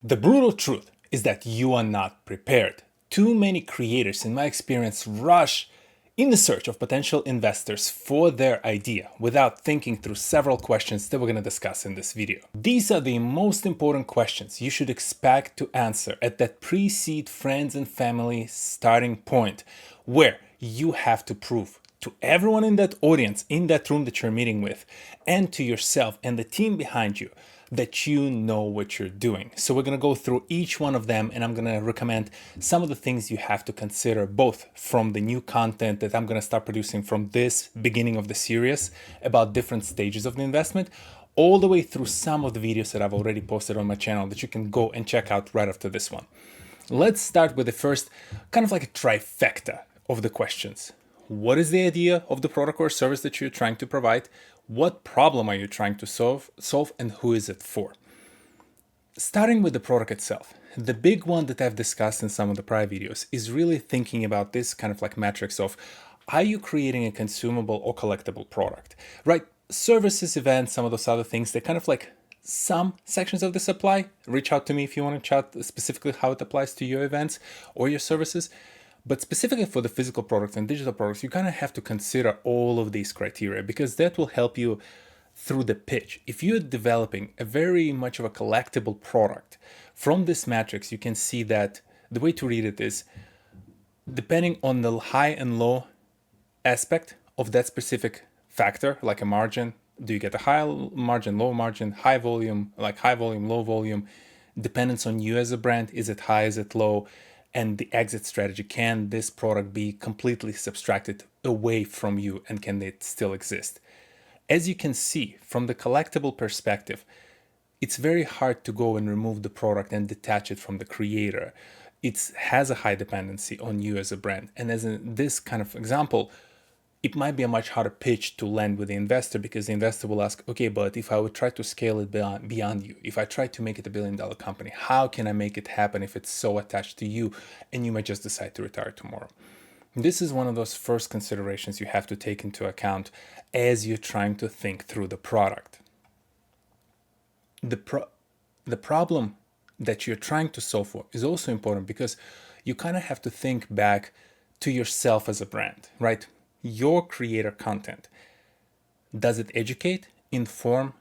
The brutal truth is that you are not prepared. Too many creators, in my experience, rush in the search of potential investors for their idea without thinking through several questions that we're going to discuss in this video. These are the most important questions you should expect to answer at that pre-seed friends and family starting point, where you have to prove to everyone in that audience, in that room that you're meeting with, and to yourself and the team behind you, that you know what you're doing. So we're going to go through each one of them, and I'm going to recommend some of the things you have to consider, both from the new content that I'm going to start producing from this beginning of the series about different stages of the investment, all the way through some of the videos that I've already posted on my channel that you can go and check out right after this one. Let's start with the first, kind of like a trifecta of the questions. What is the idea of the product or service that you're trying to provide? What problem are you trying to solve, and who is it for? Starting with the product itself, the big one that I've discussed in some of the prior videos is really thinking about this kind of like metrics of, are you creating a consumable or collectible product, right? Services, events, some of those other things, they're kind of like some sections of this apply. Reach out to me if you want to chat specifically how it applies to your events or your services. But specifically for the physical products and digital products, you kind of have to consider all of these criteria, because that will help you through the pitch. If you're developing a very much of a collectible product, from this matrix, you can see that the way to read it is, depending on the high and low aspect of that specific factor, like a margin, do you get a high margin, low margin, high volume, like high volume, low volume, dependence on you as a brand, is it high, is it low, and the exit strategy, can this product be completely subtracted away from you and can it still exist? As you can see from the collectible perspective, it's very hard to go and remove the product and detach it from the creator. It has a high dependency on you as a brand. And as in this kind of example, it might be a much harder pitch to land with the investor, because the investor will ask, okay, but if I would try to scale it beyond you, if I try to make it a $1 billion company, how can I make it happen if it's so attached to you? And you might just decide to retire tomorrow. This is one of those first considerations you have to take into account as you're trying to think through the product. The problem that you're trying to solve for is also important, because you kind of have to think back to yourself as a brand, right? Your creator content, does it educate, inform,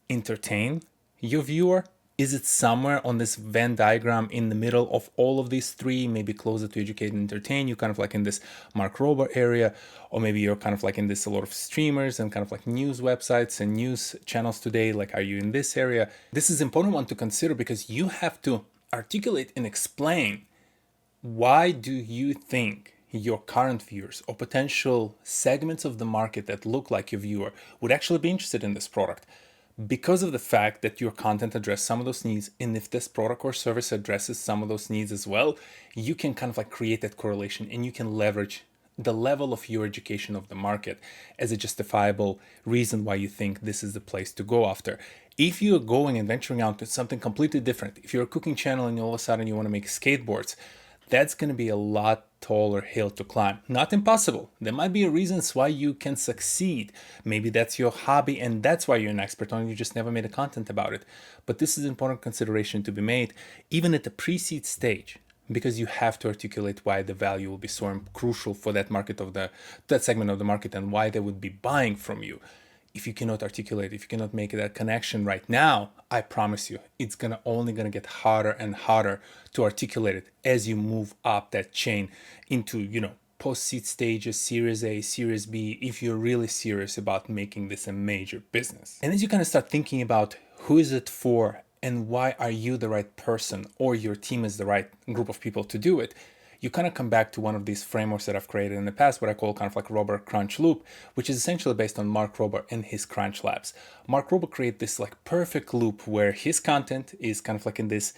entertain your viewer? Is it somewhere on this Venn diagram in the middle of all of these three, maybe closer to educate and entertain? You kind of like in this Mark Rober area, or maybe you're kind of like in this a lot of streamers and kind of like news websites and news channels today. Like, are you in this area? This is an important one to consider, because you have to articulate and explain, why do you think your current viewers or potential segments of the market that look like your viewer would actually be interested in this product? Because of the fact that your content addresses some of those needs, and if this product or service addresses some of those needs as well, you can kind of like create that correlation, and you can leverage the level of your education of the market as a justifiable reason why you think this is the place to go after. If you're going and venturing out to something completely different, if you're a cooking channel and all of a sudden you want to make skateboards, that's going to be a lot taller hill to climb. Not impossible. There might be reasons why you can succeed. Maybe that's your hobby and that's why you're an expert on it. You just never made a content about it. But this is an important consideration to be made, even at the pre-seed stage, because you have to articulate why the value will be so crucial for that market of that segment of the market, and why they would be buying from you. If you cannot articulate, if you cannot make that connection right now, I promise you, it's only gonna get harder and harder to articulate it as you move up that chain into, post-seed stages, Series A, Series B, if you're really serious about making this a major business. And as you kind of start thinking about who is it for and why are you the right person, or your team is the right group of people to do it, you kind of come back to one of these frameworks that I've created in the past, what I call kind of like Rober Crunch Loop, which is essentially based on Mark Rober and his Crunch Labs. Mark Rober created this like perfect loop where his content is kind of like in this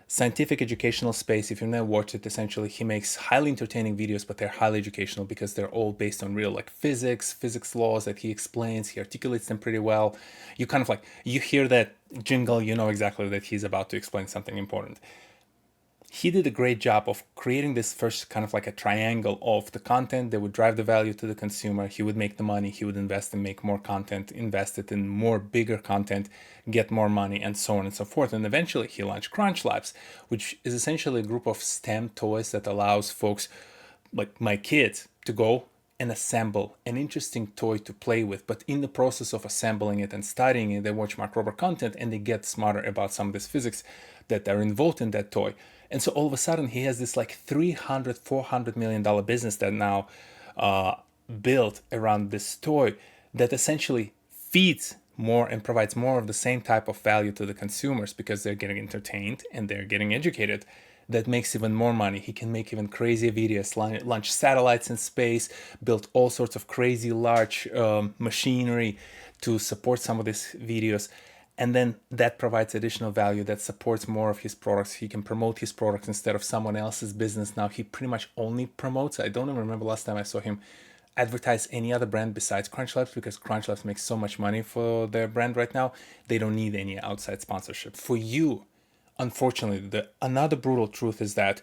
scientific educational space. If you've never watched it, essentially he makes highly entertaining videos, but they're highly educational because they're all based on real like physics laws that he explains. He articulates them pretty well. You kind of like, you hear that jingle, you know exactly that he's about to explain something important. he did a great job of creating this first kind of like a triangle of the content that would drive the value to the consumer. He would make the money, he would invest and make more content, invest it in more bigger content, get more money, and so on and so forth. And eventually he launched Crunch Labs, which is essentially a group of STEM toys that allows folks like my kids to go and assemble an interesting toy to play with. But in the process of assembling it and studying it, they watch Mark Rober content and they get smarter about some of this physics that are involved in that toy. And so all of a sudden he has this like $300-400 million business that now built around this toy that essentially feeds more and provides more of the same type of value to the consumers because they're getting entertained and they're getting educated. That makes even more money. He can make even crazier videos, launch satellites in space, build all sorts of crazy large machinery to support some of these videos. And then that provides additional value that supports more of his products. He can promote his products instead of someone else's business. Now he pretty much only promotes. I don't even remember last time I saw him advertise any other brand besides Crunch Labs, because Crunch Labs makes so much money for their brand right now. They don't need any outside sponsorship. For you, unfortunately, another brutal truth is that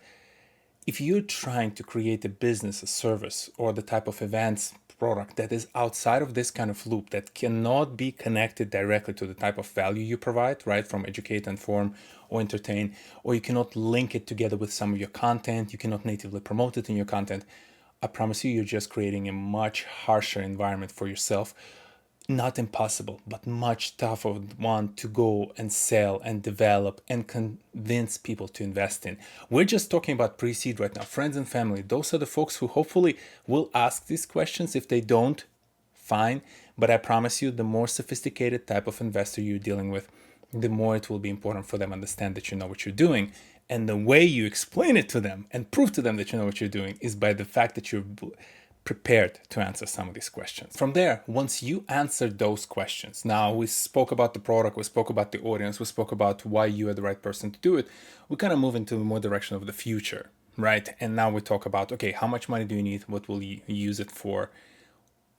if you're trying to create a business, a service, or the type of events product that is outside of this kind of loop that cannot be connected directly to the type of value you provide, right, from educate, inform, or entertain, or you cannot link it together with some of your content, you cannot natively promote it in your content, I promise you, you're just creating a much harsher environment for yourself. Not impossible, but much tougher one to go and sell and develop and convince people to invest in. We're just talking about pre-seed right now, friends and family. Those are the folks who hopefully will ask these questions. If they don't, fine. But I promise you, the more sophisticated type of investor you're dealing with, the more it will be important for them to understand that you know what you're doing. And the way you explain it to them and prove to them that you know what you're doing is by the fact that you're prepared to answer some of these questions. From there, once you answer those questions, now we spoke about the product, we spoke about the audience, we spoke about why you are the right person to do it, we kind of move into more direction of the future, right? And now we talk about, okay, how much money do you need? What will you use it for?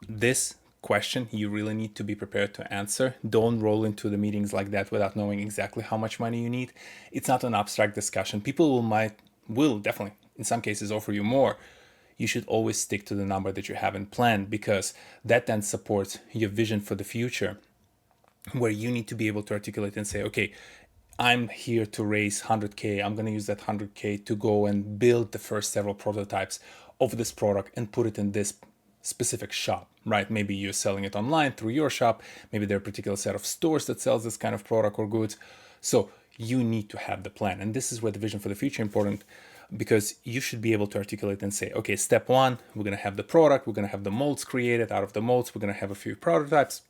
This question you really need to be prepared to answer. Don't roll into the meetings like that without knowing exactly how much money you need. It's not an abstract discussion. People will definitely, in some cases, offer you more. You should always stick to the number that you haven't planned, because that then supports your vision for the future, where you need to be able to articulate and say, okay, I'm here to raise 100K. I'm going to use that 100K to go and build the first several prototypes of this product and put it in this specific shop, right? Maybe you're selling it online through your shop. Maybe there are a particular set of stores that sells this kind of product or goods. So you need to have the plan. And this is where the vision for the future is important, because you should be able to articulate and say, okay, step one, we're going to have the product, we're going to have the molds created. Out of the molds, we're going to have a few prototypes.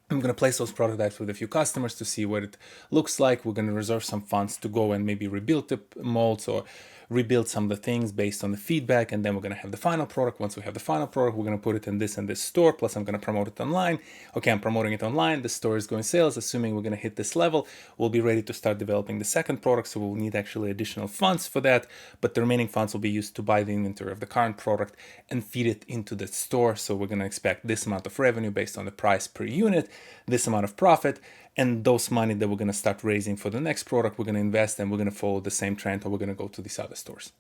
I'm going to place those prototypes with a few customers to see what it looks like. We're going to reserve some funds to go and maybe rebuild the molds or rebuild some of the things based on the feedback. And then we're going to have the final product. Once we have the final product, we're going to put it in this and this store. Plus, I'm going to promote it online. Okay, I'm promoting it online. The store is going sales. Assuming we're going to hit this level, we'll be ready to start developing the second product. So we'll need actually additional funds for that. But the remaining funds will be used to buy the inventory of the current product and feed it into the store. So we're going to expect this amount of revenue based on the price per unit, this amount of profit, and those money that we're going to start raising for the next product, we're going to invest, and we're going to follow the same trend, or we're going to go to these other stores.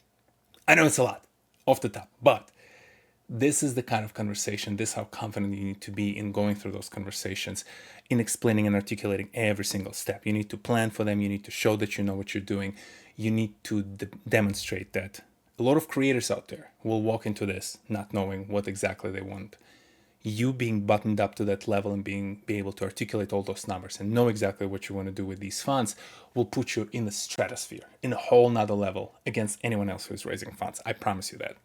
I know it's a lot off the top, but this is the kind of conversation, this is how confident you need to be in going through those conversations, in explaining and articulating every single step. You need to plan for them. You need to show that you know what you're doing. You need to demonstrate that. A lot of creators out there will walk into this not knowing what exactly they want. You being buttoned up to that level and be able to articulate all those numbers and know exactly what you want to do with these funds will put you in the stratosphere, in a whole nother level against anyone else who's raising funds. I promise you that.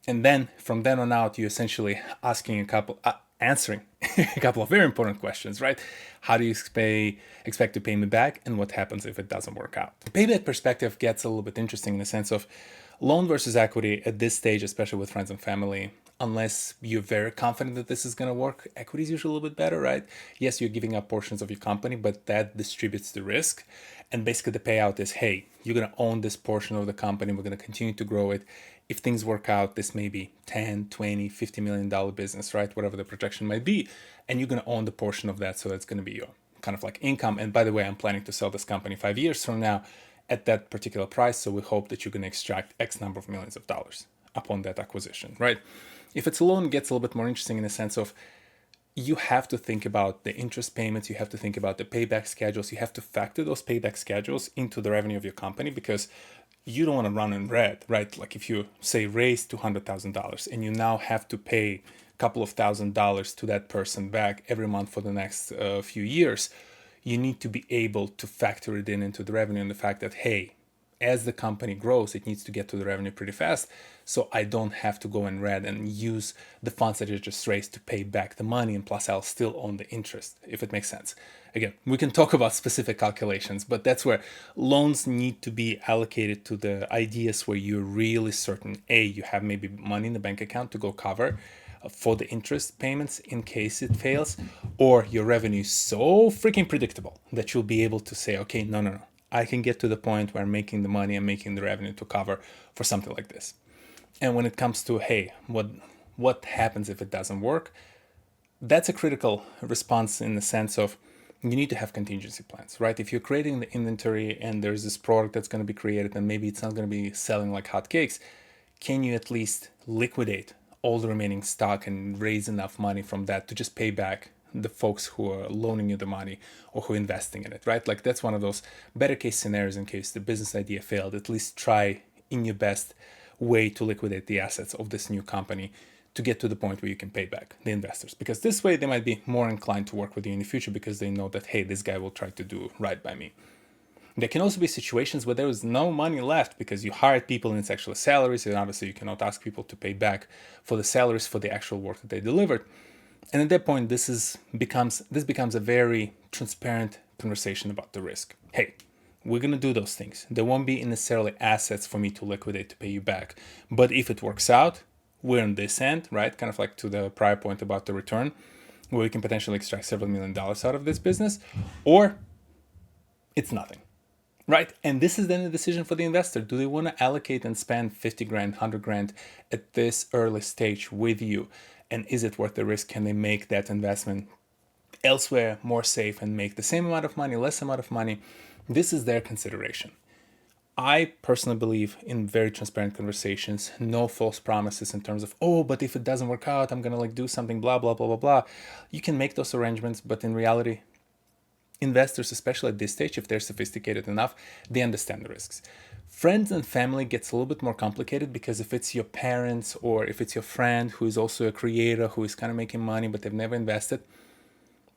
And then from then on out, you're essentially answering a couple of very important questions, right? How do you expect to pay me back, and what happens if it doesn't work out? The payback perspective gets a little bit interesting in the sense of loan versus equity at this stage, especially with friends and family. Unless you're very confident that this is going to work, equity is usually a little bit better, right? Yes, you're giving up portions of your company, but that distributes the risk. And basically the payout is, hey, you're going to own this portion of the company. We're going to continue to grow it. If things work out, this may be 10, 20, $50 million business, right? Whatever the projection might be. And you're going to own the portion of that. So that's going to be your kind of like income. And by the way, I'm planning to sell this company 5 years from now. at that particular price. So we hope that you're going to extract X number of millions of dollars upon that acquisition, right? If it's a loan, it gets a little bit more interesting in the sense of you have to think about the interest payments, you have to think about the payback schedules, you have to factor those payback schedules into the revenue of your company, because you don't want to run in red, right? Like if you say raise $200,000 and you now have to pay a couple of $1,000s to that person back every month for the next few years, you need to be able to factor it in into the revenue, and the fact that, hey, as the company grows, it needs to get to the revenue pretty fast. So I don't have to go in red and use the funds that I just raised to pay back the money. And plus, I'll still own the interest, if it makes sense. Again, we can talk about specific calculations, but that's where loans need to be allocated to the ideas where you're really certain, A, you have maybe money in the bank account to go cover for the interest payments in case it fails, or your revenue is so freaking predictable that you'll be able to say, okay, no, I can get to the point where I'm making the money and making the revenue to cover for something like this. And when it comes to, hey, what happens if it doesn't work? That's a critical response in the sense of you need to have contingency plans, right? If you're creating the inventory and there's this product that's going to be created and maybe it's not going to be selling like hotcakes, can you at least liquidate all the remaining stock and raise enough money from that to just pay back the folks who are loaning you the money or who are investing in it, right? Like that's one of those better case scenarios in case the business idea failed. At least try in your best way to liquidate the assets of this new company to get to the point where you can pay back the investors, because this way they might be more inclined to work with you in the future because they know that, hey, this guy will try to do right by me. There can also be situations where there is no money left because you hired people and it's actually salaries, and obviously you cannot ask people to pay back for the salaries for the actual work that they delivered. And at that point, this becomes a very transparent conversation about the risk. Hey, we're going to do those things. There won't be necessarily assets for me to liquidate to pay you back. But if it works out, we're on this end, right? Kind of like to the prior point about the return, where we can potentially extract several $1,000,000 out of this business, or it's nothing, right? And this is then a decision for the investor. Do they want to allocate and spend 50 grand, 100 grand at this early stage with you? And is it worth the risk? Can they make that investment elsewhere more safe and make the same amount of money, less amount of money? This is their consideration. I personally believe in very transparent conversations, no false promises in terms of, oh, but if it doesn't work out, I'm going to like do something, blah, blah, blah, blah, blah. You can make those arrangements, but in reality, investors, especially at this stage, if they're sophisticated enough, they understand the risks. Friends and family gets a little bit more complicated, because if it's your parents or if it's your friend who is also a creator who is kind of making money but they've never invested,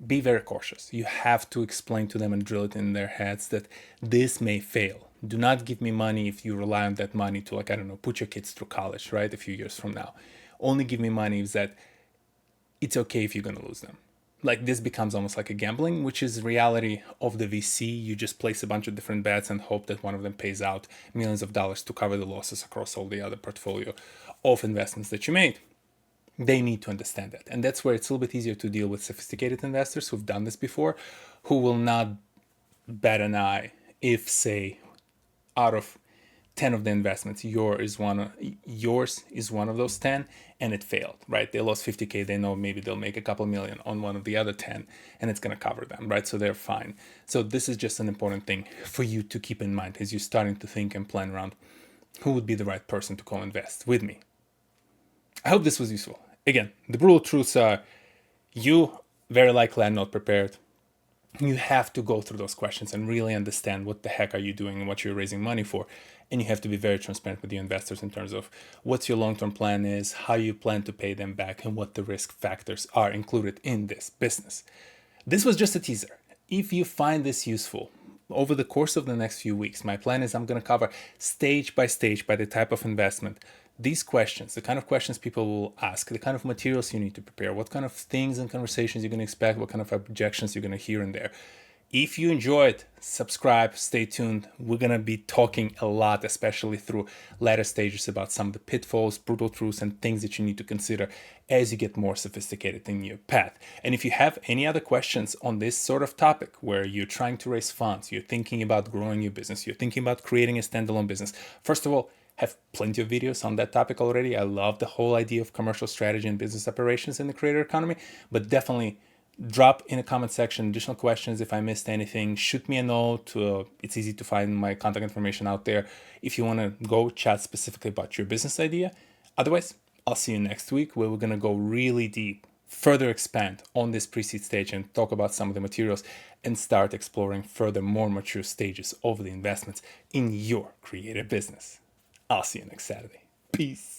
be very cautious. You have to explain to them and drill it in their heads that this may fail. Do not give me money if you rely on that money to, like, I don't know, put your kids through college, right? A few years from now. Only give me money if that it's okay if you're going to lose them. Like this becomes almost like a gambling, which is reality of the VC. You just place a bunch of different bets and hope that one of them pays out millions of dollars to cover the losses across all the other portfolio of investments that you made. They need to understand that. And that's where it's a little bit easier to deal with sophisticated investors who've done this before, who will not bat an eye if, say, out of 10 of the investments, yours is one of those 10 and it failed, right? They lost 50K. They know maybe they'll make a couple million on one of the other 10 and it's going to cover them, right? So they're fine. So this is just an important thing for you to keep in mind as you're starting to think and plan around who would be the right person to co-invest with me. I hope this was useful. Again, the brutal truths are you very likely are not prepared. You have to go through those questions and really understand what the heck are you doing and what you're raising money for. And you have to be very transparent with your investors in terms of what your long-term plan is, how you plan to pay them back, and what the risk factors are included in this business. This was just a teaser. If you find this useful, over the course of the next few weeks, my plan is I'm going to cover stage by the type of investment, these questions, the kind of questions people will ask, the kind of materials you need to prepare, what kind of things and conversations you're going to expect, what kind of objections you're going to hear in there. If you enjoyed, subscribe, stay tuned. We're going to be talking a lot, especially through later stages, about some of the pitfalls, brutal truths, and things that you need to consider as you get more sophisticated in your path. And if you have any other questions on this sort of topic, where you're trying to raise funds, you're thinking about growing your business, you're thinking about creating a standalone business, first of all, have plenty of videos on that topic already. I love the whole idea of commercial strategy and business operations in the creator economy, but definitely Drop in the comment section additional questions if I missed anything. Shoot me a note. It's easy to find my contact information out there if you want to go chat specifically about your business idea. Otherwise, I'll see you next week where we're going to go really deep, further expand on this pre-seed stage and talk about some of the materials and start exploring further more mature stages of the investments in your creative business. I'll see you next Saturday. Peace.